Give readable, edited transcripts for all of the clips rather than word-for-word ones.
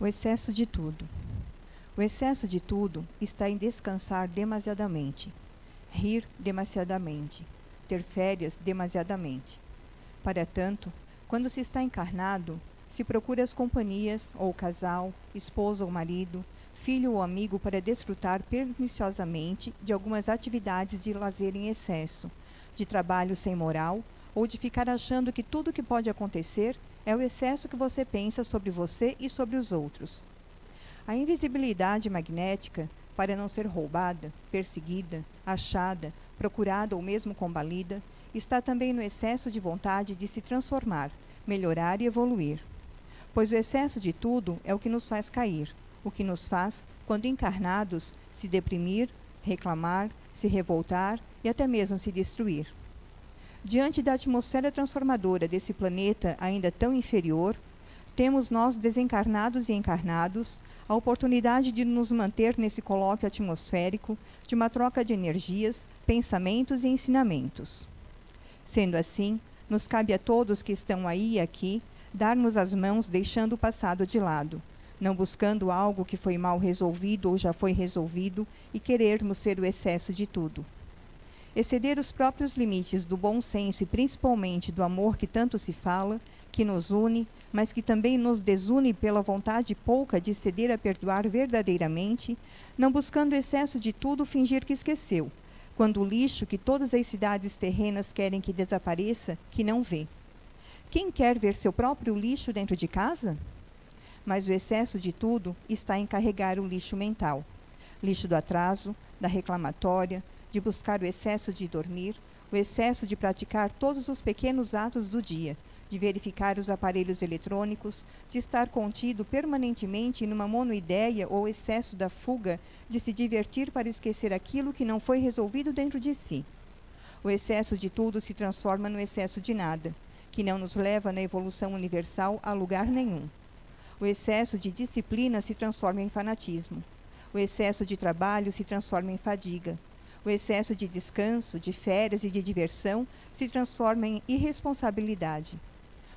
O excesso de tudo. O excesso de tudo está em descansar demasiadamente, rir demasiadamente, ter férias demasiadamente. Para tanto, quando se está encarnado, se procura as companhias, ou o casal, esposa ou marido, filho ou amigo para desfrutar perniciosamente de algumas atividades de lazer em excesso, de trabalho sem moral, ou de ficar achando que tudo que pode acontecer é o excesso que você pensa sobre você e sobre os outros. A invisibilidade magnética, para não ser roubada, perseguida, achada, procurada ou mesmo combalida, está também no excesso de vontade de se transformar, melhorar e evoluir. Pois o excesso de tudo é o que nos faz cair, o que nos faz, quando encarnados, se deprimir, reclamar, se revoltar e até mesmo se destruir. Diante da atmosfera transformadora desse planeta ainda tão inferior, temos nós desencarnados e encarnados a oportunidade de nos manter nesse colóquio atmosférico de uma troca de energias, pensamentos e ensinamentos. Sendo assim, nos cabe a todos que estão aí e aqui dar-nos as mãos deixando o passado de lado, não buscando algo que foi mal resolvido ou já foi resolvido e querermos ser o excesso de tudo. Exceder os próprios limites do bom senso e principalmente do amor que tanto se fala, que nos une, mas que também nos desune pela vontade pouca de ceder a perdoar verdadeiramente, não buscando excesso de tudo fingir que esqueceu, quando o lixo que todas as cidades terrenas querem que desapareça, que não vê. Quem quer ver seu próprio lixo dentro de casa? Mas o excesso de tudo está em carregar o lixo mental, lixo do atraso, da reclamatória, de buscar o excesso de dormir, o excesso de praticar todos os pequenos atos do dia, de verificar os aparelhos eletrônicos, de estar contido permanentemente numa monoideia ou excesso da fuga, de se divertir para esquecer aquilo que não foi resolvido dentro de si. O excesso de tudo se transforma no excesso de nada, que não nos leva na evolução universal a lugar nenhum. O excesso de disciplina se transforma em fanatismo. O excesso de trabalho se transforma em fadiga. O excesso de descanso, de férias e de diversão se transforma em irresponsabilidade.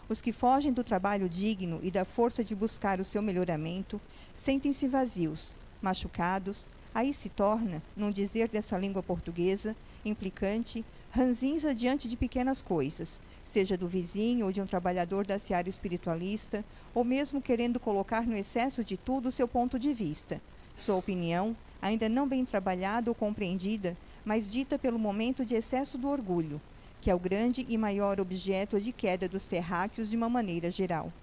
Os que fogem do trabalho digno e da força de buscar o seu melhoramento sentem-se vazios, machucados, aí se torna, num dizer dessa língua portuguesa, implicante, ranzinza diante de pequenas coisas, seja do vizinho ou de um trabalhador da seara espiritualista, ou mesmo querendo colocar no excesso de tudo o seu ponto de vista, sua opinião, ainda não bem trabalhada ou compreendida, mas dita pelo momento de excesso do orgulho, que é o grande e maior objeto de queda dos terráqueos de uma maneira geral.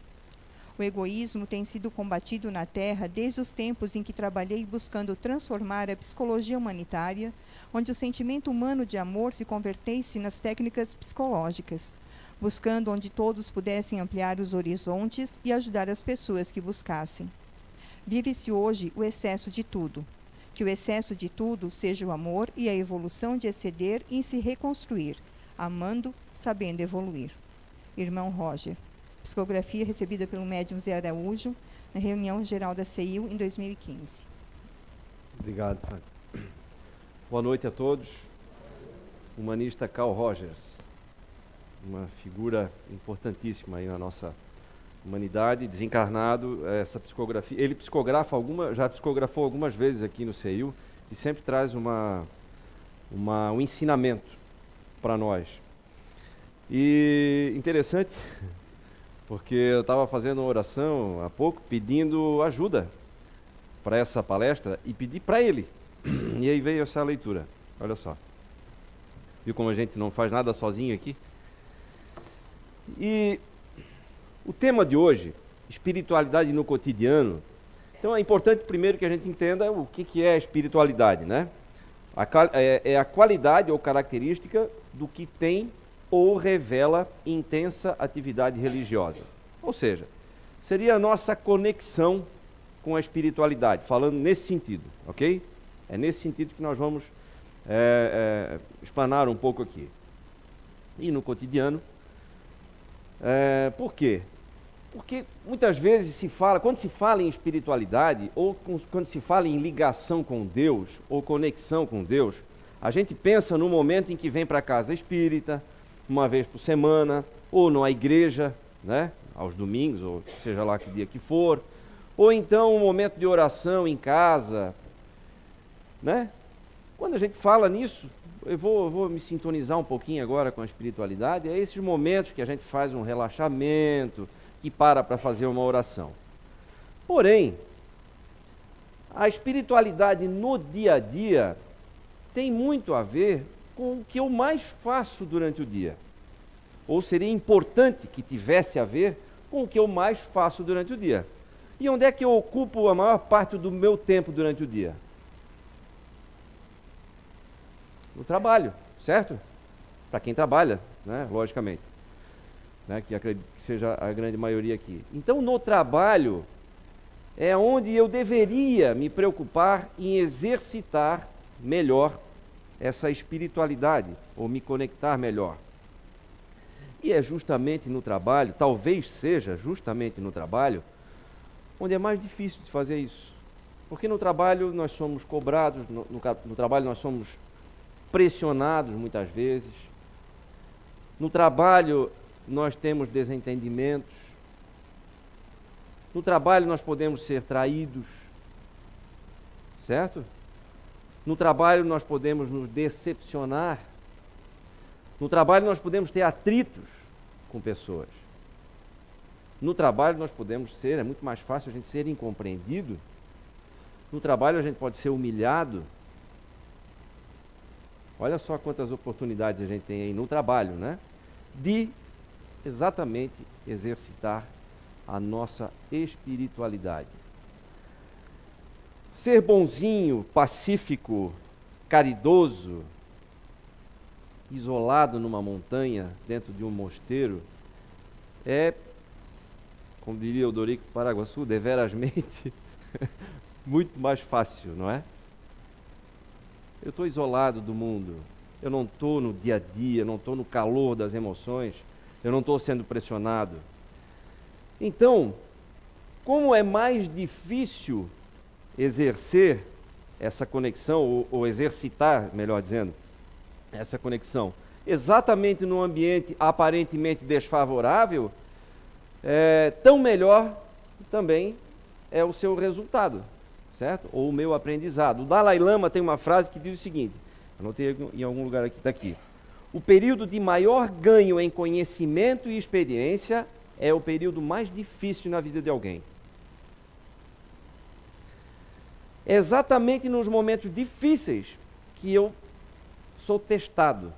O egoísmo tem sido combatido na Terra desde os tempos em que trabalhei buscando transformar a psicologia humanitária, onde o sentimento humano de amor se convertesse nas técnicas psicológicas, buscando onde todos pudessem ampliar os horizontes e ajudar as pessoas que buscassem. Vive-se hoje o excesso de tudo. Que o excesso de tudo seja o amor e a evolução de exceder e se reconstruir, amando, sabendo evoluir. Irmão Roger. Psicografia recebida pelo médium Zé Araújo, na reunião geral da CEIU em 2015. Obrigado, Fábio. Boa noite a todos. Humanista Carl Rogers, uma figura importantíssima aí na nossa humanidade, desencarnado, essa psicografia. Ele já psicografou algumas vezes aqui no CEIU e sempre traz um ensinamento para nós. E interessante, porque eu estava fazendo uma oração há pouco, pedindo ajuda para essa palestra e pedi para ele. E aí veio essa leitura, olha só. Viu como a gente não faz nada sozinho aqui? E o tema de hoje, espiritualidade no cotidiano. Então é importante primeiro que a gente entenda o que é espiritualidade, né? É a qualidade ou característica do que tem ou revela intensa atividade religiosa. Ou seja, seria a nossa conexão com a espiritualidade, falando nesse sentido, ok? É nesse sentido que nós vamos explanar um pouco aqui. E no cotidiano, por quê? Porque muitas vezes quando se fala em espiritualidade, ou quando se fala em ligação com Deus, ou conexão com Deus, a gente pensa no momento em que vem para a casa espírita, uma vez por semana, ou numa igreja, né, aos domingos, ou seja lá que dia que for, Ou então um momento de oração em casa, né? Quando a gente fala nisso, eu vou me sintonizar um pouquinho agora com a espiritualidade, é esses momentos que a gente faz um relaxamento, que para fazer uma oração. Porém, a espiritualidade no dia a dia tem muito a ver com o que eu mais faço durante o dia. Ou seria importante que tivesse a ver com o que eu mais faço durante o dia. E onde é que eu ocupo a maior parte do meu tempo durante o dia? No trabalho, certo? Para quem trabalha, né? Logicamente. Né? Que acredito que seja a grande maioria aqui. Então, no trabalho, é onde eu deveria me preocupar em exercitar melhor essa espiritualidade, ou me conectar melhor. E é justamente no trabalho, talvez seja justamente no trabalho, onde é mais difícil de fazer isso. Porque no trabalho nós somos cobrados, no trabalho nós somos pressionados muitas vezes. No trabalho nós temos desentendimentos. No trabalho nós podemos ser traídos, certo? No trabalho nós podemos nos decepcionar. No trabalho nós podemos ter atritos com pessoas. No trabalho nós podemos ser, é muito mais fácil a gente ser incompreendido. No trabalho a gente pode ser humilhado. Olha só quantas oportunidades a gente tem aí no trabalho, né? De exatamente exercitar a nossa espiritualidade. Ser bonzinho, pacífico, caridoso, isolado numa montanha, dentro de um mosteiro, é, como diria o Dorico Paraguaçu, deverasmente muito mais fácil, não é? Eu estou isolado do mundo, eu não estou no dia a dia, não estou no calor das emoções, eu não estou sendo pressionado. Então, como é mais difícil exercer essa conexão, ou exercitar, melhor dizendo, essa conexão, exatamente num ambiente aparentemente desfavorável, tão melhor também é o seu resultado, certo? Ou o meu aprendizado. O Dalai Lama tem uma frase que diz o seguinte, anotei em algum lugar aqui, está aqui: o período de maior ganho em conhecimento e experiência é o período mais difícil na vida de alguém. É exatamente nos momentos difíceis que eu sou testado,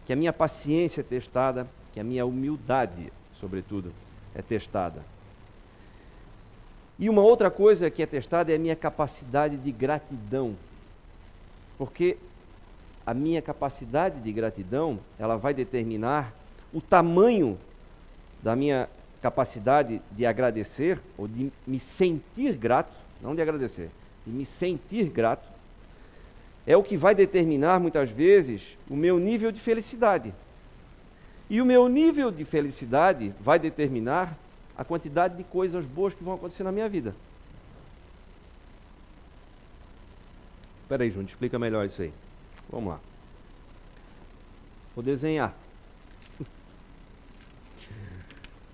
que a minha paciência é testada, que a minha humildade, sobretudo, é testada. E uma outra coisa que é testada é a minha capacidade de gratidão, porque a minha capacidade de gratidão, ela vai determinar o tamanho da minha capacidade de agradecer, ou de me sentir grato, não de agradecer, de me sentir grato, é o que vai determinar, muitas vezes, o meu nível de felicidade. E o meu nível de felicidade vai determinar a quantidade de coisas boas que vão acontecer na minha vida. Espera aí, Júnior, explica melhor isso aí. Vamos lá. Vou desenhar.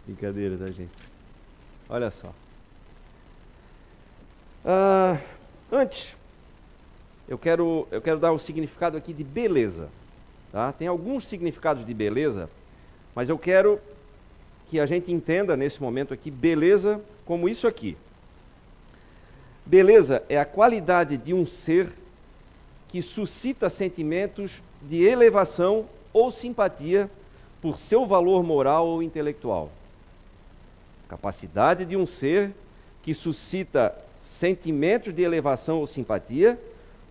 Brincadeira, tá, gente? Olha só. Antes, eu quero dar o significado aqui de beleza. Tá? Tem alguns significados de beleza, mas eu quero que a gente entenda nesse momento aqui beleza como isso aqui. Beleza é a qualidade de um ser que suscita sentimentos de elevação ou simpatia por seu valor moral ou intelectual. Capacidade de um ser que suscita sentimentos de elevação ou simpatia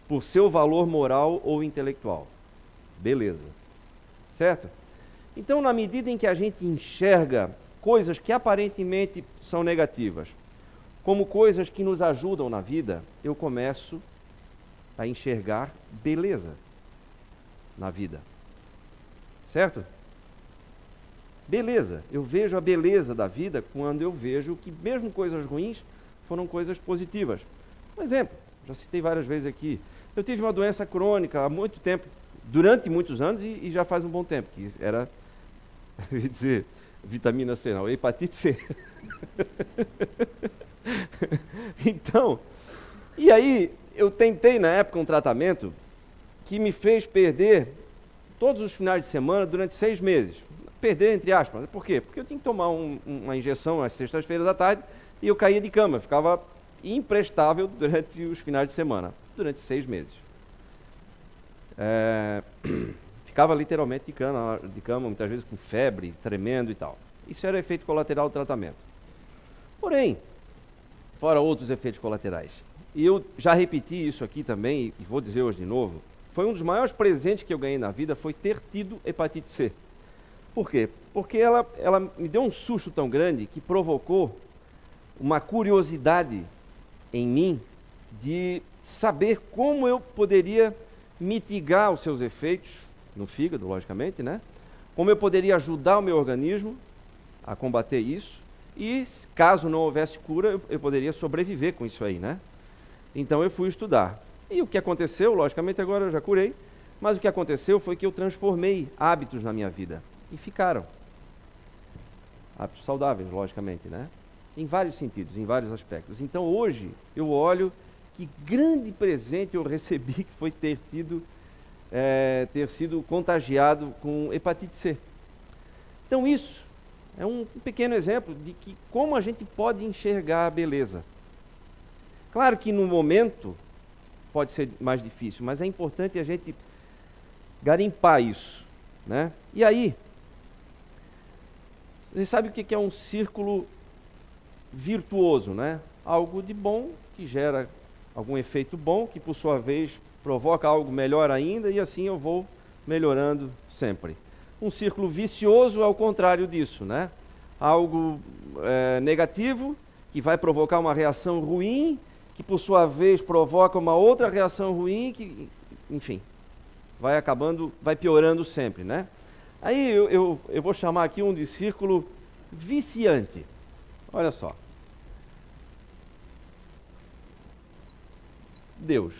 por seu valor moral ou intelectual. Beleza. Certo? Então, na medida em que a gente enxerga coisas que aparentemente são negativas, como coisas que nos ajudam na vida, eu começo a enxergar beleza na vida. Certo? Beleza. Eu vejo a beleza da vida quando eu vejo que mesmo coisas ruins foram coisas positivas. Um exemplo, já citei várias vezes aqui. Eu tive uma doença crônica há muito tempo, durante muitos anos e já faz um bom tempo, que era, eu ia dizer, vitamina C, não, hepatite C. Então, e aí eu tentei na época um tratamento que me fez perder todos os finais de semana durante 6 meses. Perder entre aspas. Por quê? Porque eu tinha que tomar uma injeção às sextas-feiras à tarde e eu caía de cama, ficava imprestável durante os finais de semana, durante 6 meses. Ficava literalmente de cama, muitas vezes com febre, tremendo e tal. Isso era efeito colateral do tratamento. Porém, fora outros efeitos colaterais, e eu já repeti isso aqui também, e vou dizer hoje de novo, foi um dos maiores presentes que eu ganhei na vida, foi ter tido hepatite C. Por quê? Porque ela me deu um susto tão grande que provocou uma curiosidade em mim de saber como eu poderia mitigar os seus efeitos no fígado, logicamente, né? Como eu poderia ajudar o meu organismo a combater isso e, caso não houvesse cura, eu poderia sobreviver com isso aí, né? Então eu fui estudar. E o que aconteceu, logicamente agora eu já curei, mas o que aconteceu foi que eu transformei hábitos na minha vida e ficaram. Hábitos saudáveis, logicamente, né? Em vários sentidos, em vários aspectos. Então hoje eu olho que grande presente eu recebi, que foi ter sido contagiado com hepatite C. Então isso é um pequeno exemplo de que como a gente pode enxergar a beleza. Claro que no momento pode ser mais difícil, mas é importante a gente garimpar isso, né? E aí, você sabe o que é um círculo virtuoso, né? Algo de bom que gera algum efeito bom, que por sua vez provoca algo melhor ainda, e assim eu vou melhorando sempre. Um círculo vicioso é o contrário disso, né? Algo negativo, que vai provocar uma reação ruim, que por sua vez provoca uma outra reação ruim, que, enfim, vai piorando sempre, né? Aí eu vou chamar aqui um de círculo viciante. Olha só. Deus.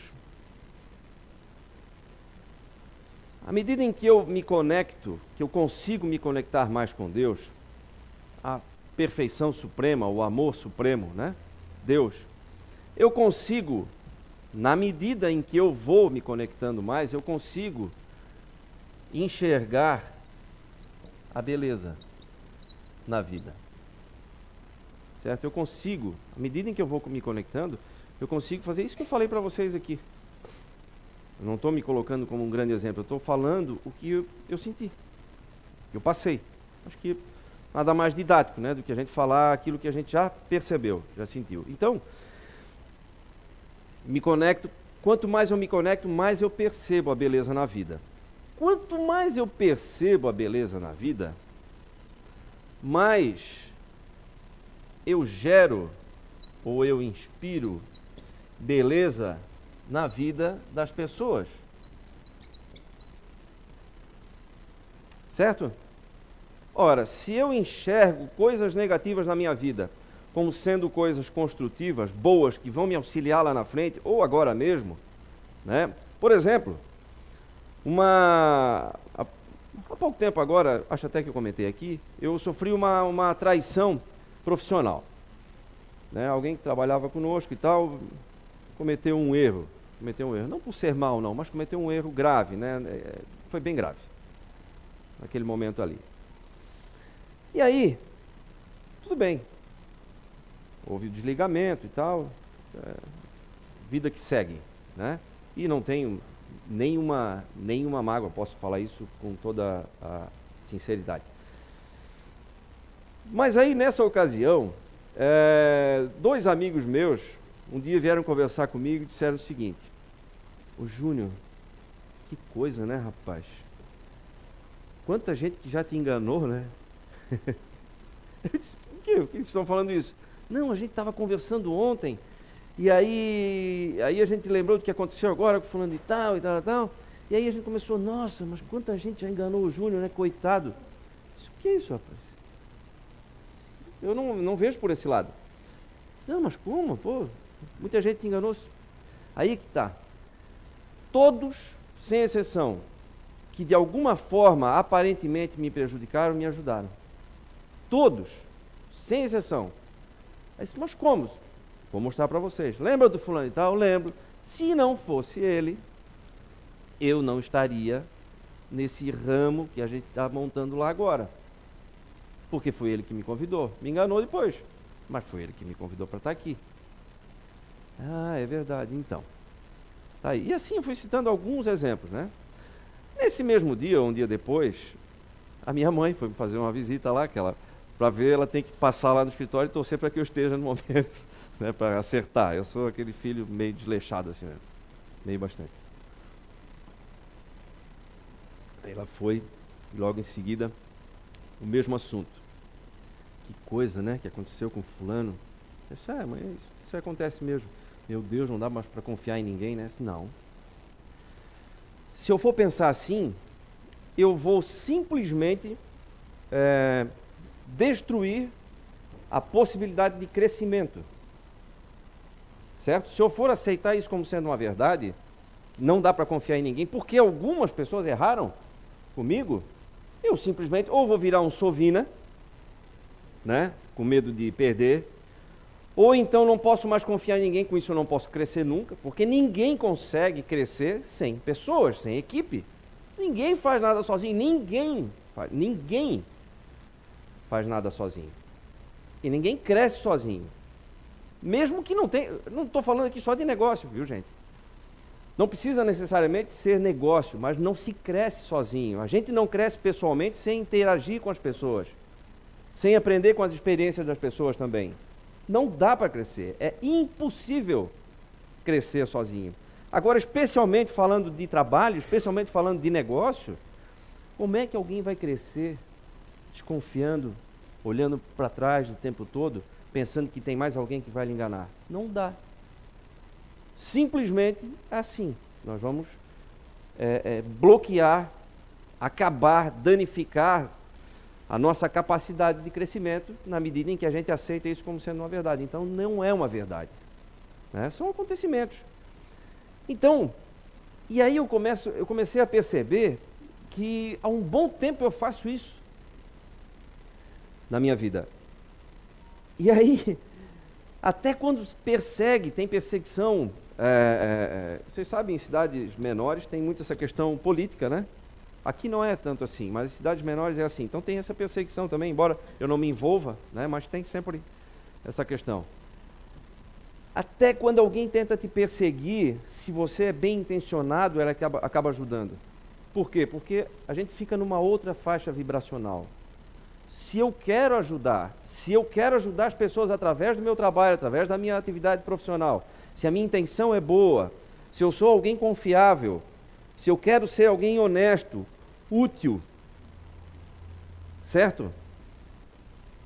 À medida em que eu me conecto, que eu consigo me conectar mais com Deus, a perfeição suprema, o amor supremo, né? Deus, eu consigo, na medida em que eu vou me conectando mais, eu consigo enxergar a beleza na vida. Certo? Eu consigo, à medida em que eu vou me conectando, eu consigo fazer isso que eu falei para vocês aqui. Eu não estou me colocando como um grande exemplo, eu estou falando o que eu senti, que eu passei. Acho que nada mais didático, né, do que a gente falar aquilo que a gente já percebeu, já sentiu. Então, me conecto, quanto mais eu me conecto, mais eu percebo a beleza na vida. Quanto mais eu percebo a beleza na vida, mais eu gero ou eu inspiro beleza na vida das pessoas. Certo? Ora, se eu enxergo coisas negativas na minha vida como sendo coisas construtivas, boas, que vão me auxiliar lá na frente, ou agora mesmo, né? Por exemplo, há pouco tempo agora, acho até que eu comentei aqui, eu sofri uma traição profissional. Né? Alguém que trabalhava conosco e tal, cometeu um erro, não por ser mal não, mas cometeu um erro grave, né? Foi bem grave, naquele momento ali. E aí, tudo bem, houve desligamento e tal, vida que segue, né? E não tenho nenhuma mágoa, posso falar isso com toda a sinceridade. Mas aí, nessa ocasião, 2 amigos meus, um dia vieram conversar comigo e disseram o seguinte: ô Júnior, que coisa, né, rapaz? Quanta gente que já te enganou, né? Eu disse, por que eles estão falando isso? Não, a gente estava conversando ontem, e aí a gente lembrou do que aconteceu agora com fulano e tal, e aí a gente começou, nossa, mas quanta gente já enganou o Júnior, né, coitado. O que é isso, rapaz? Eu não vejo por esse lado. Não, mas como? Pô, muita gente enganou. Aí que está. Todos, sem exceção, que de alguma forma aparentemente me prejudicaram, me ajudaram. Todos, sem exceção. Aí disse, mas como? Vou mostrar para vocês. Lembra do fulano e tal? Lembro. Se não fosse ele, eu não estaria nesse ramo que a gente está montando lá agora. Porque foi ele que me convidou. Me enganou depois, mas foi ele que me convidou para estar aqui. Ah, é verdade, então. Tá aí. E assim eu fui citando alguns exemplos, né? Nesse mesmo dia, ou um dia depois, a minha mãe foi fazer uma visita lá, para ver, ela tem que passar lá no escritório e torcer para que eu esteja no momento, né, para acertar. Eu sou aquele filho meio desleixado assim mesmo, meio bastante. Aí ela foi, e logo em seguida, o mesmo assunto. Que coisa, né, que aconteceu com fulano. Eu disse, mas isso acontece mesmo. Meu Deus, não dá mais para confiar em ninguém, né? Não. Se eu for pensar assim, eu vou simplesmente destruir a possibilidade de crescimento. Certo? Se eu for aceitar isso como sendo uma verdade, não dá para confiar em ninguém, porque algumas pessoas erraram comigo, eu simplesmente ou vou virar um sovina, né, com medo de perder, ou então não posso mais confiar em ninguém, com isso eu não posso crescer nunca, porque ninguém consegue crescer sem pessoas, sem equipe. Ninguém faz nada sozinho, ninguém faz nada sozinho. E ninguém cresce sozinho. Mesmo que não tenha, não estou falando aqui só de negócio, viu, gente? Não precisa necessariamente ser negócio, mas não se cresce sozinho. A gente não cresce pessoalmente sem interagir com as pessoas, sem aprender com as experiências das pessoas também. Não dá para crescer, é impossível crescer sozinho. Agora, especialmente falando de trabalho, especialmente falando de negócio, como é que alguém vai crescer desconfiando, olhando para trás o tempo todo, pensando que tem mais alguém que vai lhe enganar? Não dá. Simplesmente assim. Nós vamos bloquear, acabar, danificar a nossa capacidade de crescimento na medida em que a gente aceita isso como sendo uma verdade. Então, não é uma verdade, né? São acontecimentos. Então, e aí eu comecei a perceber que há um bom tempo eu faço isso na minha vida. E aí, até quando tem perseguição, vocês sabem, em cidades menores tem muito essa questão política, né? Aqui não é tanto assim, mas em cidades menores é assim. Então tem essa perseguição também, embora eu não me envolva, né? Mas tem sempre essa questão. Até quando alguém tenta te perseguir, se você é bem intencionado, ela acaba ajudando. Por quê? Porque a gente fica numa outra faixa vibracional. Se eu quero ajudar as pessoas através do meu trabalho, através da minha atividade profissional, se a minha intenção é boa, se eu sou alguém confiável, se eu quero ser alguém honesto, útil, certo?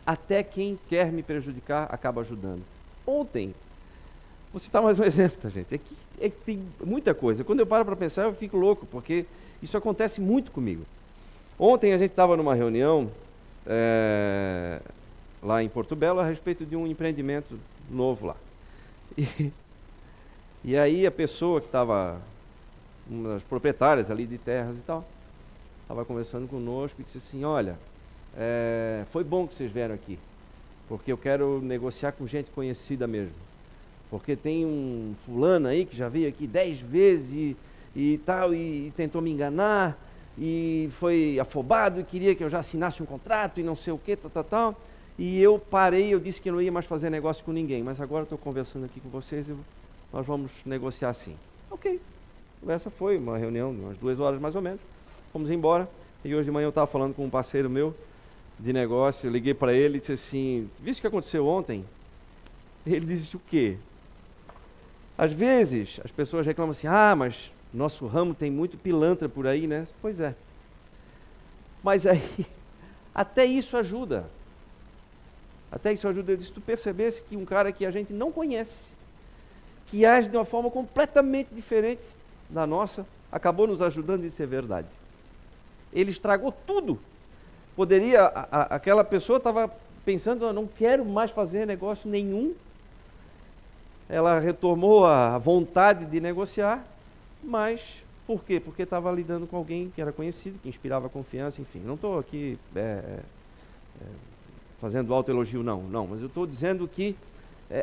Até quem quer me prejudicar acaba ajudando. Ontem, vou citar mais um exemplo, tá, gente? É que tem muita coisa. Quando eu paro para pensar, eu fico louco, porque isso acontece muito comigo. Ontem a gente estava numa reunião lá em Porto Belo a respeito de um empreendimento novo lá. E aí a pessoa que estava, uma das proprietárias ali de terras e tal, estava conversando conosco e disse assim, olha, foi bom que vocês vieram aqui, porque eu quero negociar com gente conhecida mesmo. Porque tem um fulano aí que já veio aqui 10 vezes e tal, e tentou me enganar, e foi afobado e queria que eu já assinasse um contrato e não sei o que, tal. E eu parei, eu disse que eu não ia mais fazer negócio com ninguém, mas agora estou conversando aqui com vocês e nós vamos negociar assim. Ok. Essa foi uma reunião de umas 2 horas mais ou menos. Fomos embora. E hoje de manhã eu estava falando com um parceiro meu de negócio. Eu liguei para ele e disse assim, viu o que aconteceu ontem? Ele disse o quê? Às vezes as pessoas reclamam assim, mas nosso ramo tem muito pilantra por aí, né? Pois é. Mas aí, até isso ajuda. Até isso ajuda. Eu disse, tu percebesse que um cara que a gente não conhece, que age de uma forma completamente diferente da nossa, acabou nos ajudando, isso é verdade. Ele estragou tudo. Aquela pessoa estava pensando, eu não quero mais fazer negócio nenhum. Ela retomou a vontade de negociar, mas por quê? Porque estava lidando com alguém que era conhecido, que inspirava confiança, enfim. Não estou aqui fazendo autoelogio, não, mas eu estou dizendo que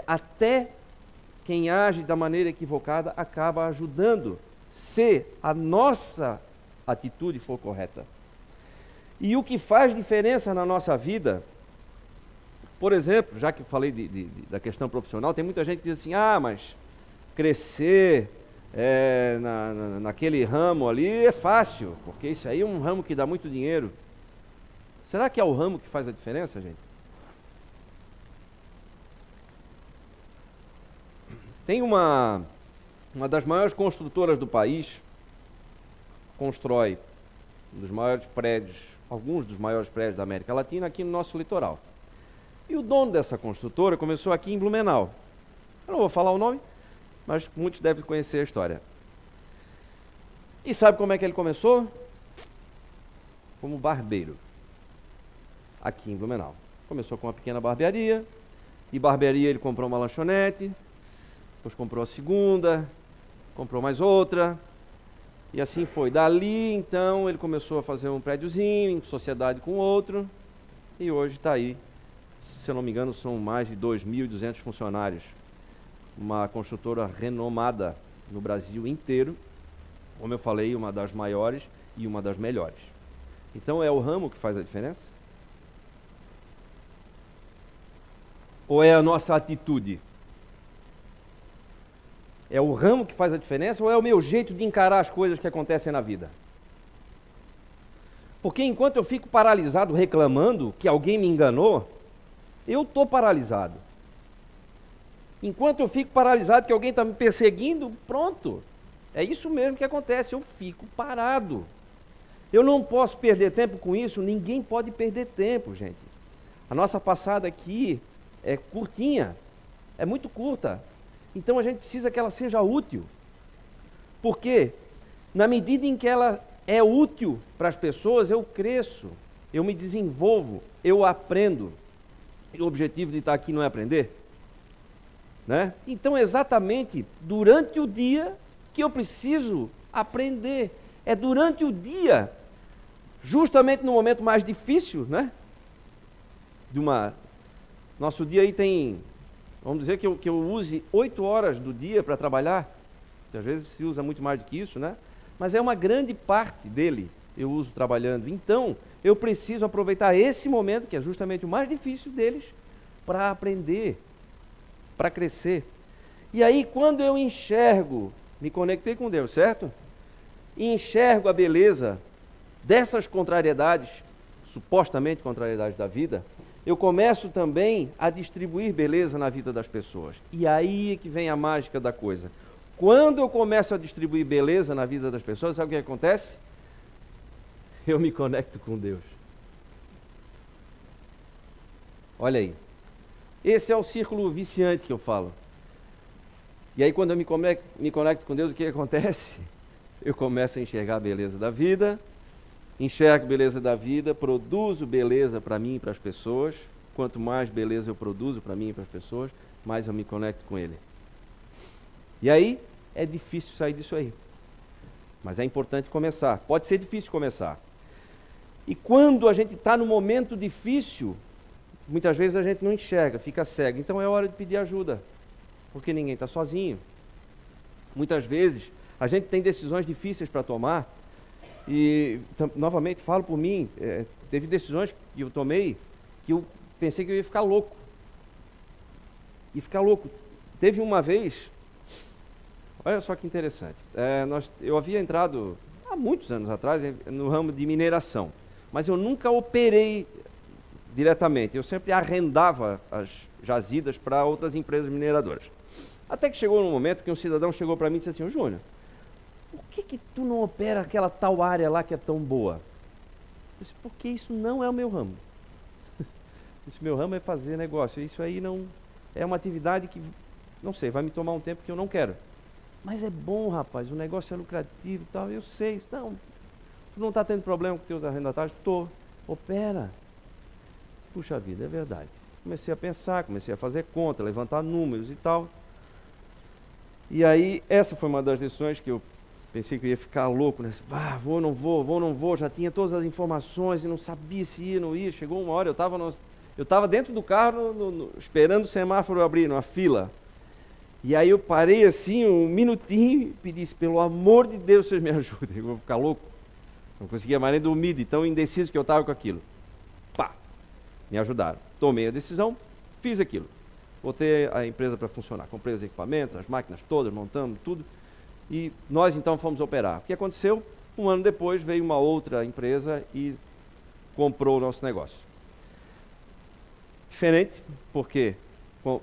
até quem age da maneira equivocada acaba ajudando, se a nossa atitude for correta. E o que faz diferença na nossa vida, por exemplo, já que eu falei da questão profissional, tem muita gente que diz assim, mas crescer naquele ramo ali é fácil, porque isso aí é um ramo que dá muito dinheiro. Será que é o ramo que faz a diferença, gente? Tem uma das maiores construtoras do país, constrói um dos maiores prédios, alguns dos maiores prédios da América Latina aqui no nosso litoral. E o dono dessa construtora começou aqui em Blumenau. Eu não vou falar o nome, mas muitos devem conhecer a história. E sabe como é que ele começou? Como barbeiro, aqui em Blumenau. Começou com uma pequena barbearia, e barbearia ele comprou uma lanchonete, depois comprou a segunda, comprou mais outra, e assim foi. Dali, então, ele começou a fazer um prédiozinho, em sociedade com outro, e hoje está aí, se eu não me engano, são mais de 2.200 funcionários. Uma construtora renomada no Brasil inteiro, como eu falei, uma das maiores e uma das melhores. Então, é o ramo que faz a diferença? Ou é a nossa atitude? É o ramo que faz a diferença ou é o meu jeito de encarar as coisas que acontecem na vida? Porque enquanto eu fico paralisado reclamando que alguém me enganou, eu estou paralisado. Enquanto eu fico paralisado que alguém está me perseguindo, pronto. É isso mesmo que acontece, eu fico parado. Eu não posso perder tempo com isso, ninguém pode perder tempo, gente. A nossa passada aqui é curtinha, é muito curta. Então a gente precisa que ela seja útil. Porque na medida em que ela é útil para as pessoas, eu cresço, eu me desenvolvo, eu aprendo. E o objetivo de estar aqui não é aprender? Né? Então exatamente durante o dia que eu preciso aprender. É durante o dia, justamente no momento mais difícil, né? Nosso dia aí tem... Vamos dizer que eu use 8 horas do dia para trabalhar, que às vezes se usa muito mais do que isso, né? Mas é uma grande parte dele eu uso trabalhando. Então, eu preciso aproveitar esse momento, que é justamente o mais difícil deles, para aprender, para crescer. E aí, quando eu enxergo, me conectei com Deus, certo? E enxergo a beleza dessas contrariedades, supostamente contrariedades da vida, eu começo também a distribuir beleza na vida das pessoas. E aí é que vem a mágica da coisa. Quando eu começo a distribuir beleza na vida das pessoas, sabe o que acontece? Eu me conecto com Deus. Olha aí. Esse é o círculo viciante que eu falo. E aí quando eu me conecto com Deus, o que acontece? Eu começo a enxergar a beleza da vida, enxergo beleza da vida, produzo beleza para mim e para as pessoas. Quanto mais beleza eu produzo para mim e para as pessoas, mais eu me conecto com Ele. E aí, é difícil sair disso aí. Mas é importante começar. Pode ser difícil começar. E quando a gente está no momento difícil, muitas vezes a gente não enxerga, fica cego. Então é hora de pedir ajuda, porque ninguém está sozinho. Muitas vezes a gente tem decisões difíceis para tomar. E, novamente, falo por mim, teve decisões que eu tomei que eu pensei que eu ia ficar louco. E ficar louco. Teve uma vez, olha só que interessante, eu havia entrado há muitos anos atrás no ramo de mineração, mas eu nunca operei diretamente, eu sempre arrendava as jazidas para outras empresas mineradoras. Até que chegou um momento que um cidadão chegou para mim e disse assim: "Ô Júnior, por que tu não opera aquela tal área lá que é tão boa?" Eu disse: "Porque isso não é o meu ramo." Esse meu ramo é fazer negócio. Isso aí não é uma atividade que, não sei, vai me tomar um tempo que eu não quero. Mas é bom, rapaz, o negócio é lucrativo e tal. Eu sei. Não, tu não está tendo problema com teus arrendatários? Estou. Opera. Puxa vida, é verdade. Comecei a pensar, comecei a fazer conta, levantar números e tal. E aí, essa foi uma das decisões que eu pensei que eu ia ficar louco, né? Vou, não vou, já tinha todas as informações e não sabia se ia, não ia. Chegou uma hora, eu estava dentro do carro, esperando o semáforo abrir, numa fila. E aí eu parei assim um minutinho e disse, pelo amor de Deus, vocês me ajudem, eu vou ficar louco. Não conseguia mais nem dormir, de tão indeciso que eu estava com aquilo. Pá, me ajudaram. Tomei a decisão, fiz aquilo. Botei a empresa para funcionar, comprei os equipamentos, as máquinas todas, montamos tudo. E nós então fomos operar. O que aconteceu? Um ano depois veio uma outra empresa e comprou o nosso negócio. Diferente, porque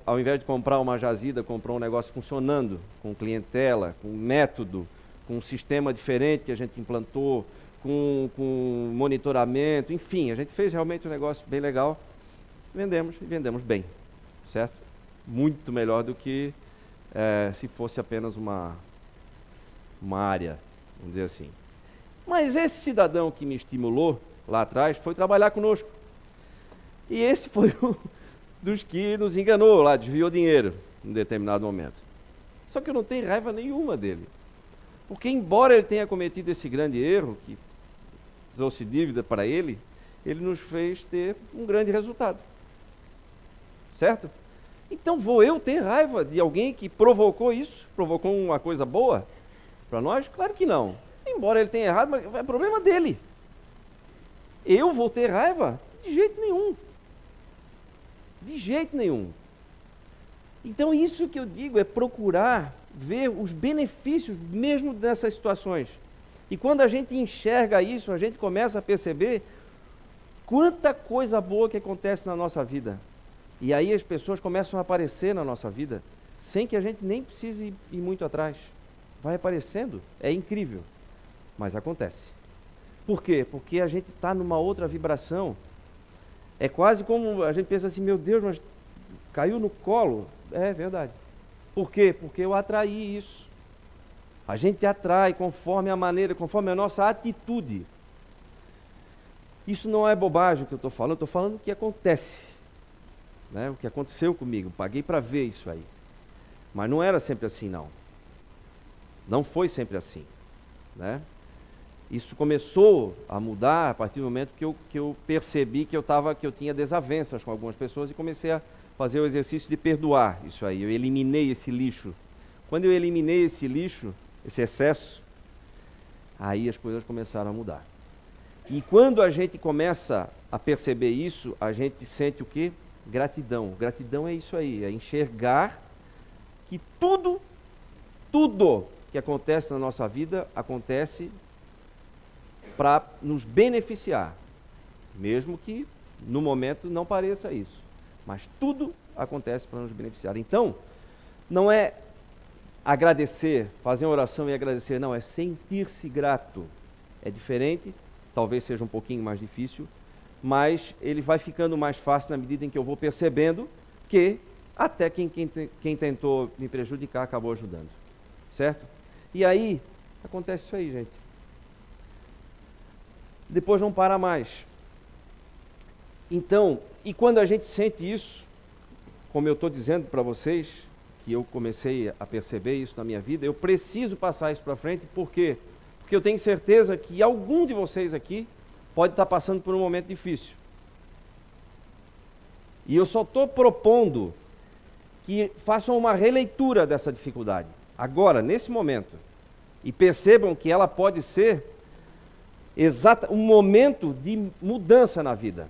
ao invés de comprar uma jazida, comprou um negócio funcionando, com clientela, com método, com um sistema diferente que a gente implantou, com monitoramento, enfim, a gente fez realmente um negócio bem legal. Vendemos e vendemos bem, certo? Muito melhor do que se fosse apenas uma área, vamos dizer assim. Mas esse cidadão que me estimulou lá atrás foi trabalhar conosco. E esse foi um dos que nos enganou lá, desviou dinheiro em determinado momento. Só que eu não tenho raiva nenhuma dele. Porque embora ele tenha cometido esse grande erro, que trouxe dívida para ele, ele nos fez ter um grande resultado. Certo? Então vou eu ter raiva de alguém que provocou isso? Provocou uma coisa boa para nós? Claro que não. Embora ele tenha errado, mas é problema dele. Eu vou ter raiva? De jeito nenhum. De jeito nenhum. Então isso que eu digo é procurar ver os benefícios mesmo dessas situações. E quando a gente enxerga isso, a gente começa a perceber quanta coisa boa que acontece na nossa vida. E aí as pessoas começam a aparecer na nossa vida, sem que a gente nem precise ir muito atrás. Vai aparecendo, é incrível, mas acontece. Por quê? Porque a gente está numa outra vibração. É quase como a gente pensa assim, meu Deus, mas caiu no colo. É verdade. Por quê? Porque eu atraí isso. A gente atrai conforme a maneira, conforme a nossa atitude. Isso não é bobagem que eu estou falando o que acontece. Né? O que aconteceu comigo, paguei para ver isso aí. Mas não era sempre assim, não. Não foi sempre assim. Né? Isso começou a mudar a partir do momento que eu percebi que eu tinha desavenças com algumas pessoas e comecei a fazer o exercício de perdoar isso aí. Eu eliminei esse lixo. Quando eu eliminei esse lixo, esse excesso, aí as coisas começaram a mudar. E quando a gente começa a perceber isso, a gente sente o quê? Gratidão. Gratidão é isso aí, é enxergar que tudo que acontece na nossa vida, acontece para nos beneficiar, mesmo que no momento não pareça isso, mas tudo acontece para nos beneficiar. Então, não é agradecer, fazer uma oração e agradecer, não, é sentir-se grato. É diferente, talvez seja um pouquinho mais difícil, mas ele vai ficando mais fácil na medida em que eu vou percebendo que até quem tentou me prejudicar acabou ajudando, certo? E aí, acontece isso aí, gente. Depois não para mais. Então, e quando a gente sente isso, como eu estou dizendo para vocês, que eu comecei a perceber isso na minha vida, eu preciso passar isso para frente, por quê? Porque eu tenho certeza que algum de vocês aqui pode estar passando por um momento difícil. E eu só estou propondo que façam uma releitura dessa dificuldade, agora, nesse momento, e percebam que ela pode ser um momento de mudança na vida.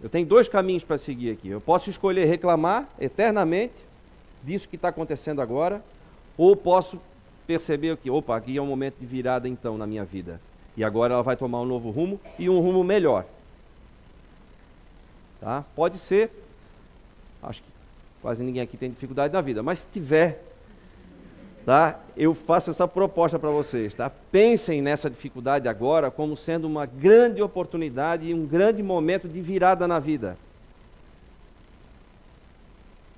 Eu tenho dois caminhos para seguir aqui. Eu posso escolher reclamar eternamente disso que está acontecendo agora, ou posso perceber que, opa, aqui é um momento de virada então na minha vida. E agora ela vai tomar um novo rumo e um rumo melhor. Tá? Pode ser, acho que quase ninguém aqui tem dificuldade na vida, mas se tiver, tá? Eu faço essa proposta para vocês, tá? Pensem nessa dificuldade agora como sendo uma grande oportunidade e um grande momento de virada na vida.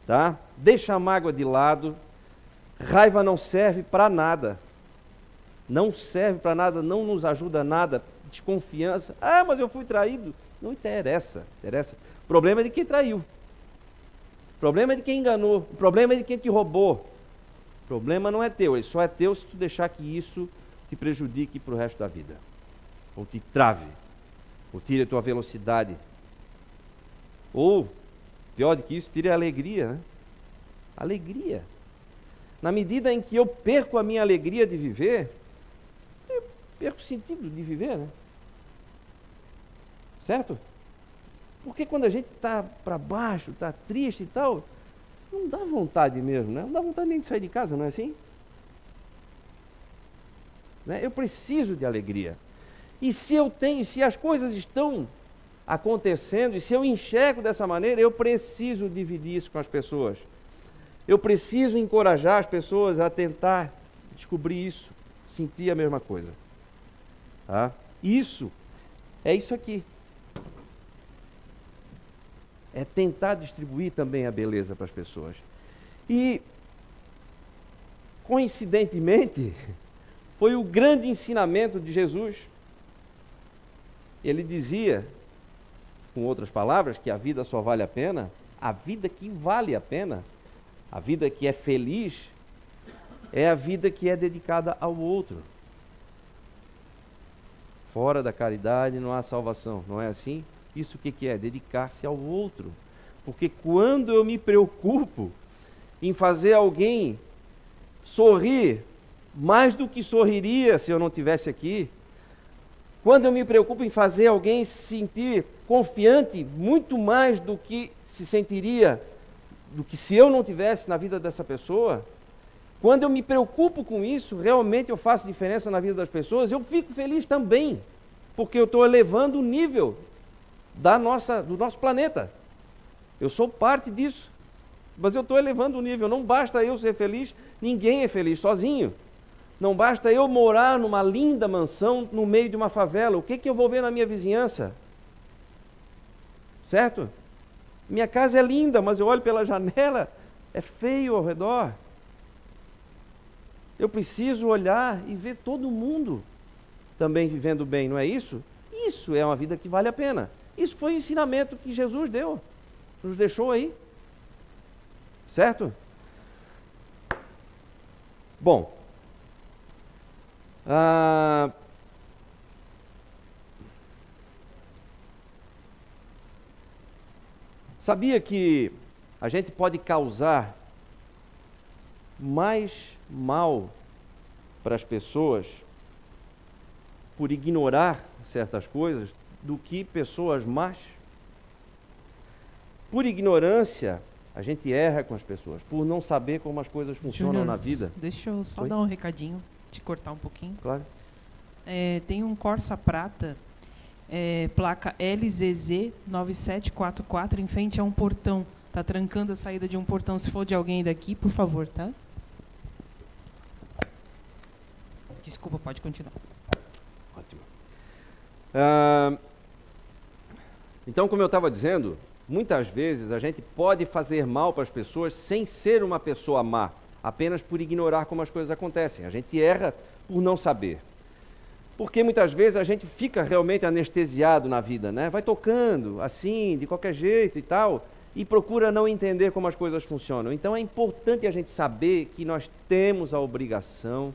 Tá? Deixa a mágoa de lado. Raiva não serve para nada. Não serve para nada, não nos ajuda a nada. Desconfiança. Ah, mas eu fui traído. Não interessa, interessa. O problema é de quem traiu. O problema é de quem enganou. O problema é de quem te roubou. O problema não é teu, ele só é teu se tu deixar que isso te prejudique para o resto da vida. Ou te trave. Ou tire a tua velocidade. Ou, pior do que isso, tire a alegria, né? Alegria. Na medida em que eu perco a minha alegria de viver, eu perco o sentido de viver, né? Certo? Porque quando a gente está para baixo, está triste e tal, não dá vontade mesmo, né? Não dá vontade nem de sair de casa, não é assim? Né? Eu preciso de alegria. E se as coisas estão acontecendo, e se eu enxergo dessa maneira, eu preciso dividir isso com as pessoas. Eu preciso encorajar as pessoas a tentar descobrir isso, sentir a mesma coisa. Tá? Isso aqui. É tentar distribuir também a beleza para as pessoas. E, coincidentemente, foi o grande ensinamento de Jesus. Ele dizia, com outras palavras, que a vida só vale a pena, a vida que vale a pena, a vida que é feliz, é a vida que é dedicada ao outro. Fora da caridade não há salvação, não é assim? Isso o que é? Dedicar-se ao outro. Porque quando eu me preocupo em fazer alguém sorrir mais do que sorriria se eu não estivesse aqui, quando eu me preocupo em fazer alguém se sentir confiante muito mais do que se sentiria, do que se eu não tivesse na vida dessa pessoa, quando eu me preocupo com isso, realmente eu faço diferença na vida das pessoas, eu fico feliz também, porque eu estou elevando o nível do nosso planeta. Eu sou parte disso, mas eu estou elevando o nível. Não basta eu ser feliz, ninguém é feliz sozinho. Não basta eu morar numa linda mansão no meio de uma favela. O que eu vou ver na minha vizinhança? Certo? Minha casa é linda, mas eu olho pela janela, é feio ao redor. Eu preciso olhar e ver todo mundo também vivendo bem, não é isso? Isso é uma vida que vale a pena. Isso foi o ensinamento que Jesus deu, nos deixou aí. Certo? Bom, sabia que a gente pode causar mais mal para as pessoas por ignorar certas coisas do que pessoas más? Por ignorância, a gente erra com as pessoas, por não saber como as coisas funcionam na vida. Deixa eu só dar um recadinho, te cortar um pouquinho. Claro. Tem um Corsa prata, placa LZZ 9744, em frente a um portão. Está trancando a saída de um portão. Se for de alguém daqui, por favor, tá? Desculpa, pode continuar. Ótimo. Então, como eu estava dizendo, muitas vezes a gente pode fazer mal para as pessoas sem ser uma pessoa má, apenas por ignorar como as coisas acontecem. A gente erra por não saber. Porque muitas vezes a gente fica realmente anestesiado na vida, né? Vai tocando assim, de qualquer jeito e tal, e procura não entender como as coisas funcionam. Então é importante a gente saber que nós temos a obrigação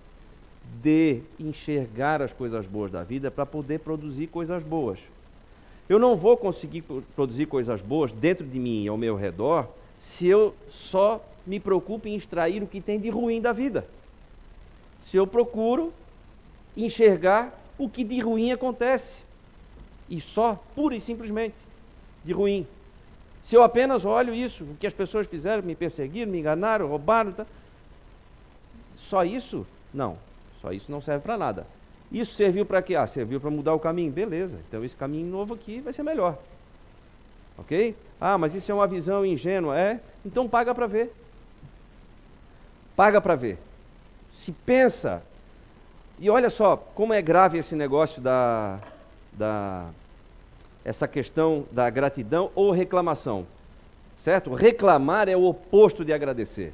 de enxergar as coisas boas da vida para poder produzir coisas boas. Eu não vou conseguir produzir coisas boas dentro de mim e ao meu redor se eu só me preocupo em extrair o que tem de ruim da vida. Se eu procuro enxergar o que de ruim acontece, e só, pura e simplesmente, de ruim. Se eu apenas olho isso, o que as pessoas fizeram, me perseguiram, me enganaram, roubaram, tá? Só isso? Não, só isso não serve para nada. Isso serviu para quê? Serviu para mudar o caminho, beleza, então esse caminho novo aqui vai ser melhor. Ok? Mas isso é uma visão ingênua, então paga para ver. Paga para ver. Se pensa. E olha só como é grave esse negócio essa questão da gratidão ou reclamação, certo? Reclamar é o oposto de agradecer.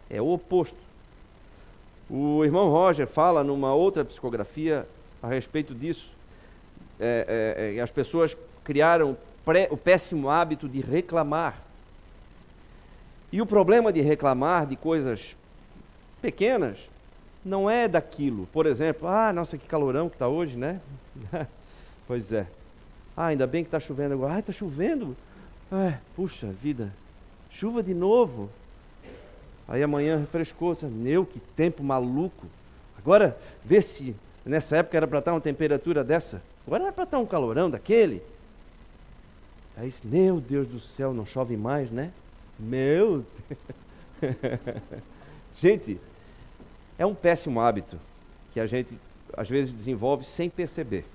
É o oposto. O irmão Roger fala numa outra psicografia a respeito disso. As pessoas criaram o péssimo hábito de reclamar. E o problema de reclamar de coisas pequenas não é daquilo. Por exemplo, nossa, que calorão que está hoje, né? Pois é. Ainda bem que está chovendo agora. Está chovendo? Puxa vida, chuva de novo. Aí amanhã refrescou, meu, que tempo maluco. Agora, vê se nessa época era para estar uma temperatura dessa, agora era para estar um calorão daquele. Aí, meu Deus do céu, não chove mais, né? Meu... Gente, é um péssimo hábito que a gente às vezes desenvolve sem perceber.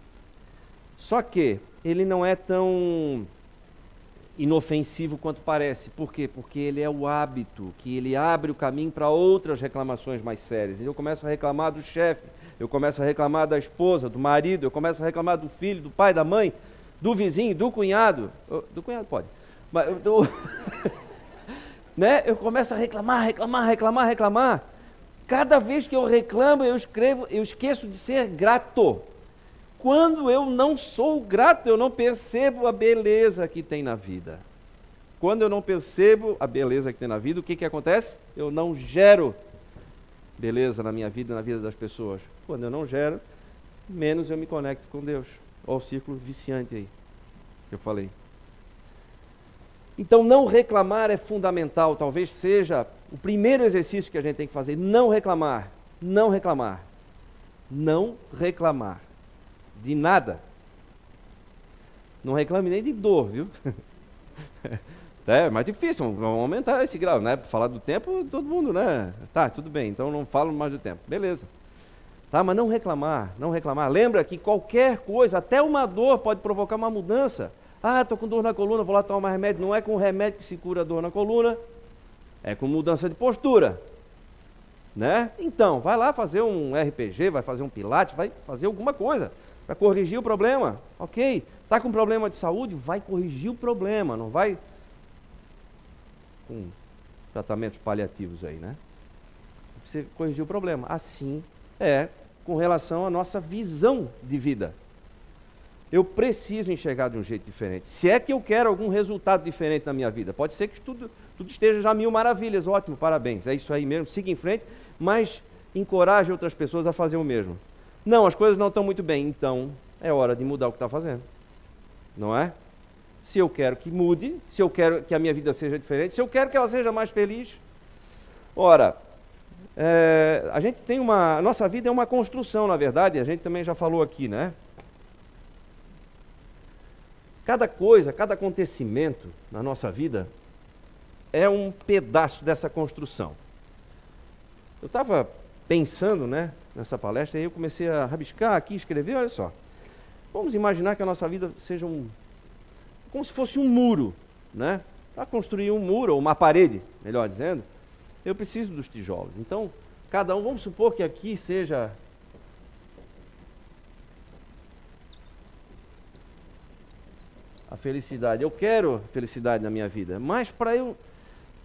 Só que ele não é tão inofensivo quanto parece. Por quê? Porque ele é o hábito, que ele abre o caminho para outras reclamações mais sérias. Eu começo a reclamar do chefe, eu começo a reclamar da esposa, do marido, eu começo a reclamar do filho, do pai, da mãe, do vizinho, do cunhado. Do cunhado pode. Mas né? Eu começo a reclamar. Cada vez que eu reclamo, eu esqueço de ser grato. Quando eu não sou grato, eu não percebo a beleza que tem na vida. Quando eu não percebo a beleza que tem na vida, o que acontece? Eu não gero beleza na minha vida, na vida das pessoas. Quando eu não gero, menos eu me conecto com Deus. Olha o círculo viciante aí, que eu falei. Então, não reclamar é fundamental, talvez seja o primeiro exercício que a gente tem que fazer. Não reclamar de nada. Não reclame nem de dor, viu? É mais difícil, vamos aumentar esse grau, né? Falar do tempo, todo mundo, né? Tá, tudo bem, então não falo mais do tempo, beleza. Tá, mas não reclamar. Lembra que qualquer coisa, até uma dor pode provocar uma mudança. Ah, estou com dor na coluna, vou lá tomar remédio. Não é com remédio que se cura a dor na coluna, é com mudança de postura, né? Então, vai lá fazer um RPG, vai fazer um pilates, vai fazer alguma coisa para corrigir o problema, ok? Está com problema de saúde, vai corrigir o problema, não vai com tratamentos paliativos aí, né? Você corrigir o problema. Assim é com relação à nossa visão de vida. Eu preciso enxergar de um jeito diferente. Se é que eu quero algum resultado diferente na minha vida, pode ser que tudo esteja já mil maravilhas, ótimo, parabéns, é isso aí mesmo, siga em frente, mas encoraje outras pessoas a fazer o mesmo. Não, as coisas não estão muito bem, então é hora de mudar o que está fazendo, não é? Se eu quero que mude, se eu quero que a minha vida seja diferente, se eu quero que ela seja mais feliz. Ora, a gente tem a nossa vida é uma construção, na verdade, a gente também já falou aqui, né? Cada coisa, cada acontecimento na nossa vida é um pedaço dessa construção. Eu estava pensando, né, nessa palestra, e eu comecei a rabiscar aqui, escrever, olha só. Vamos imaginar que a nossa vida seja como se fosse um muro, né? Para construir um muro, ou uma parede, melhor dizendo, eu preciso dos tijolos. Então, cada um, vamos supor que aqui seja a felicidade. Eu quero felicidade na minha vida, mas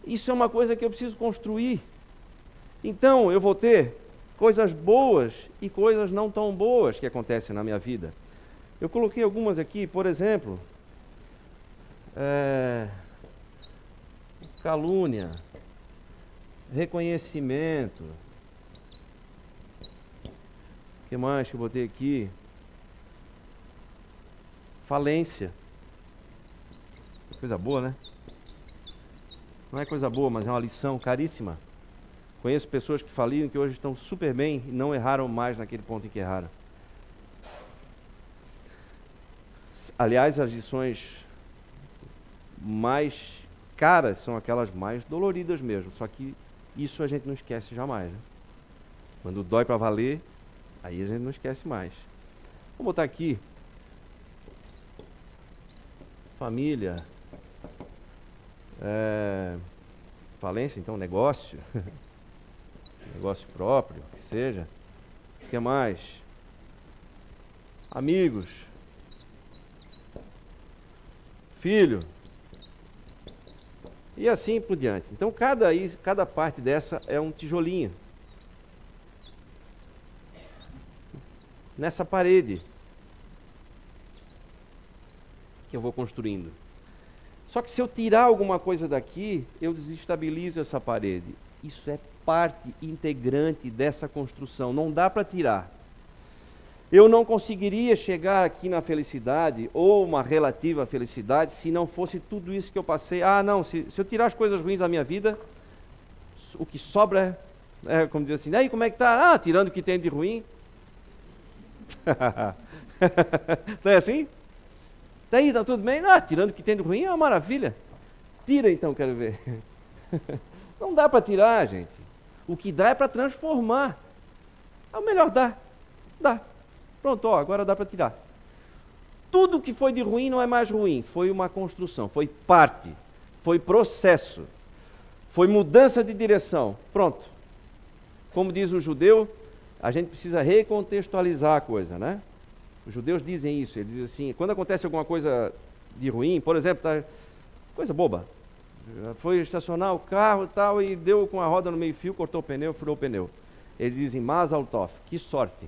isso é uma coisa que eu preciso construir. Então, eu vou ter coisas boas e coisas não tão boas que acontecem na minha vida. Eu coloquei algumas aqui, por exemplo, calúnia, reconhecimento. O que mais que eu botei aqui? Falência. Coisa boa, né? Não é coisa boa, mas é uma lição caríssima. Conheço pessoas que faliram, que hoje estão super bem e não erraram mais naquele ponto em que erraram. Aliás, as lições mais caras são aquelas mais doloridas mesmo. Só que isso a gente não esquece jamais, né? Quando dói para valer, aí a gente não esquece mais. Vou botar aqui família, falência, então negócio, negócio próprio, que seja. O que mais? Amigos, filho, e assim por diante. Então cada parte dessa é um tijolinho nessa parede que eu vou construindo. Só que se eu tirar alguma coisa daqui, eu desestabilizo essa parede. Isso é parte integrante dessa construção, não dá para tirar. Eu não conseguiria chegar aqui na felicidade, ou uma relativa felicidade, se não fosse tudo isso que eu passei. Ah, não, se eu tirar as coisas ruins da minha vida, o que sobra, como diz assim, aí como é que está? Ah, tirando o que tem de ruim. Não é assim? Daí, está tudo bem? Ah, tirando o que tem de ruim é uma maravilha. Tira então, quero ver. Não dá para tirar, gente. O que dá é para transformar. É o melhor dá. Dá. Pronto, ó, agora dá para tirar. Tudo que foi de ruim não é mais ruim. Foi uma construção, foi parte, foi processo, foi mudança de direção. Pronto. Como diz o judeu, a gente precisa recontextualizar a coisa, né? Os judeus dizem isso, eles dizem assim, quando acontece alguma coisa de ruim, por exemplo, coisa boba, foi estacionar o carro e tal, e deu com a roda no meio-fio, cortou o pneu, furou o pneu. Eles dizem, Mazal Tov, que sorte,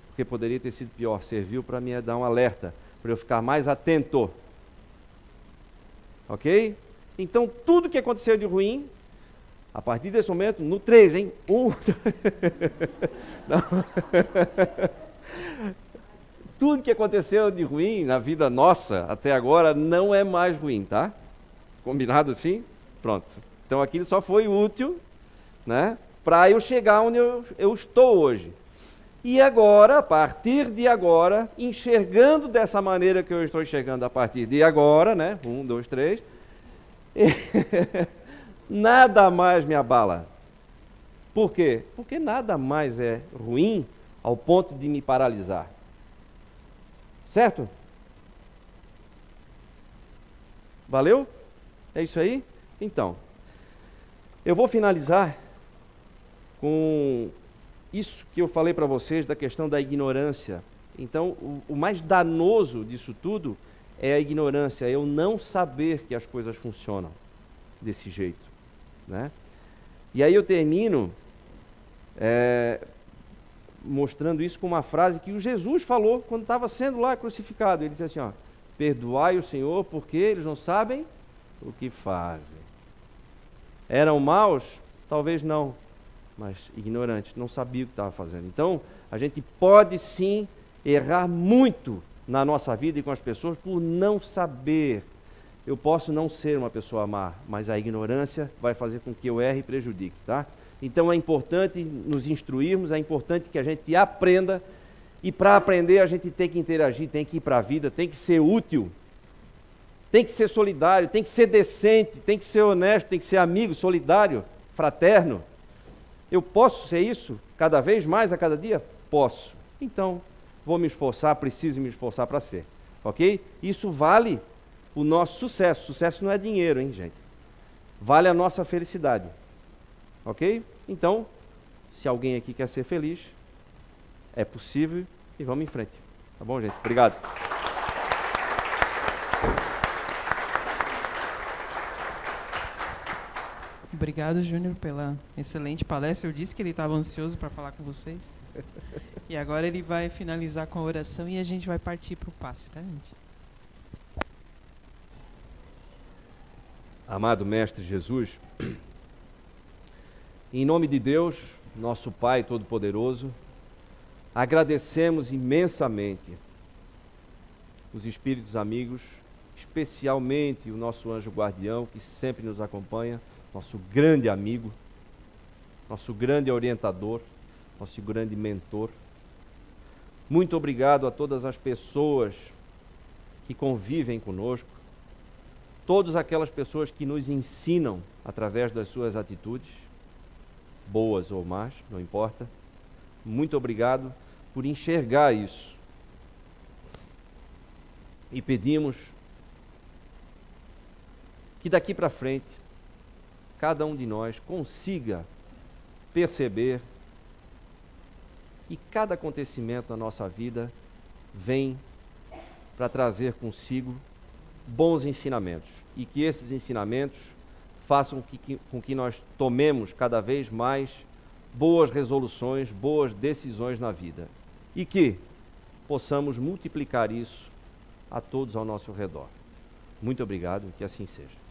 porque poderia ter sido pior, serviu para me dar um alerta, para eu ficar mais atento. Ok? Então, tudo que aconteceu de ruim, a partir desse momento, no 3, hein? 1. Tudo que aconteceu de ruim na vida nossa até agora não é mais ruim, tá? Combinado assim? Pronto. Então aquilo só foi útil, né? Para eu chegar onde eu estou hoje. E agora, a partir de agora, enxergando dessa maneira que eu estou enxergando a partir de agora, né? 1, 2, 3. Nada mais me abala. Por quê? Porque nada mais é ruim ao ponto de me paralisar. Certo? Valeu? É isso aí? Então, eu vou finalizar com isso que eu falei para vocês da questão da ignorância. Então, o mais danoso disso tudo é a ignorância, é eu não saber que as coisas funcionam desse jeito, né? E aí eu termino mostrando isso com uma frase que o Jesus falou quando estava sendo lá crucificado. Ele disse assim, ó, perdoai o Senhor porque eles não sabem o que fazem. Eram maus? Talvez não, mas ignorantes, não sabiam o que estava fazendo. Então, a gente pode sim errar muito na nossa vida e com as pessoas por não saber. Eu posso não ser uma pessoa má, mas a ignorância vai fazer com que eu erre e prejudique, tá? Então é importante nos instruirmos, é importante que a gente aprenda, e para aprender a gente tem que interagir, tem que ir para a vida, tem que ser útil, tem que ser solidário, tem que ser decente, tem que ser honesto, tem que ser amigo, solidário, fraterno. Eu posso ser isso cada vez mais a cada dia? Posso. Então, vou me esforçar, preciso me esforçar para ser, ok? Isso vale o nosso sucesso. Sucesso não é dinheiro, hein, gente? Vale a nossa felicidade. Ok? Então, se alguém aqui quer ser feliz, é possível e vamos em frente. Tá bom, gente? Obrigado. Obrigado, Júnior, pela excelente palestra. Eu disse que ele estava ansioso para falar com vocês. E agora ele vai finalizar com a oração e a gente vai partir para o passe, tá, gente? Amado Mestre Jesus, em nome de Deus, nosso Pai Todo-Poderoso, agradecemos imensamente os espíritos amigos, especialmente o nosso anjo guardião, que sempre nos acompanha, nosso grande amigo, nosso grande orientador, nosso grande mentor. Muito obrigado a todas as pessoas que convivem conosco, todas aquelas pessoas que nos ensinam através das suas atitudes, boas ou más, não importa. Muito obrigado por enxergar isso. E pedimos que daqui para frente, cada um de nós consiga perceber que cada acontecimento na nossa vida vem para trazer consigo bons ensinamentos, e que esses ensinamentos façam com que nós tomemos cada vez mais boas resoluções, boas decisões na vida, e que possamos multiplicar isso a todos ao nosso redor. Muito obrigado, que assim seja.